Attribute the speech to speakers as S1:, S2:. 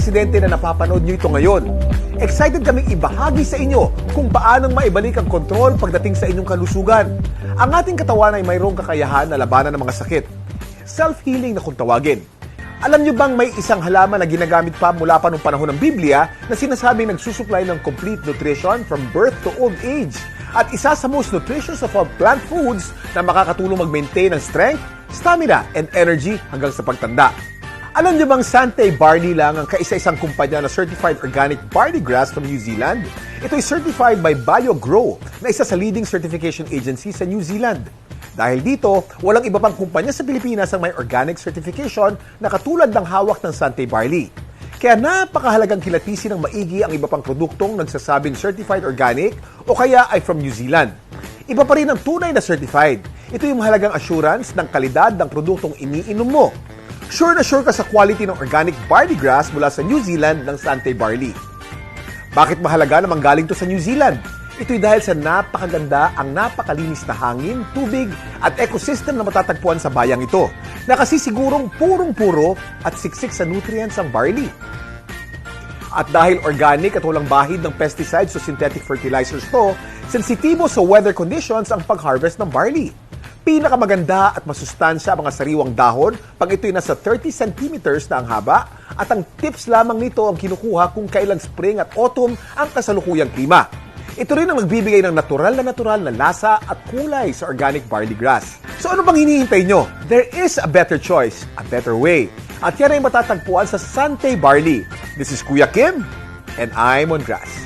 S1: presidente na napapanood nyo ito ngayon. Excited kaming ibahagi sa inyo kung paanong maibalik ang kontrol pagdating sa inyong kalusugan. Ang ating katawan ay mayroong kakayahan na labanan ng mga sakit. Self-healing na kung tawagin. Alam nyo bang may isang halaman na ginagamit pa mula pa noong panahon ng Biblia na sinasabing nagsusupply ng complete nutrition from birth to old age? At isa sa most nutritious of all plant foods na makakatulong mag-maintain ng strength, stamina, and energy hanggang sa pagtanda. Alam niyo bang Sante Barley lang ang kaisa-isang kumpanya na certified organic barley grass from New Zealand? Ito ay certified by BioGrow na isa sa leading certification agency sa New Zealand. Dahil dito, walang iba pang kumpanya sa Pilipinas ang may organic certification na katulad ng hawak ng Sante Barley. Kaya napakahalagang kilatisin ng maigi ang iba pang produktong nagsasabing certified organic o kaya ay from New Zealand. Iba pa rin ang tunay na certified. Ito yung mahalagang assurance ng kalidad ng produktong iniinom mo. Sure na sure ka sa quality ng organic barley grass mula sa New Zealand ng Sante Barley. Bakit mahalaga na manggaling to sa New Zealand? Ito'y dahil sa napakaganda ang napakalinis na hangin, tubig at ecosystem na matatagpuan sa bayang ito na kasi sigurong purong-puro at siksik sa nutrients ang barley. At dahil organic at walang bahid ng pesticides o synthetic fertilizers to, sensitibo sa weather conditions ang pag-harvest ng barley. Pinakamaganda at masustansya ang mga sariwang dahon pag ito'y nasa 30 centimeters na ang haba at ang tips lamang nito ang kinukuha kung kailang spring at autumn ang kasalukuyang klima. Ito rin ang nagbibigay ng natural na lasa at kulay sa organic barley grass. So ano bang hinihintay nyo? There is a better choice, a better way. At yan ay matatagpuan sa Sante Barley. This is Kuya Kim, and I'm on grass.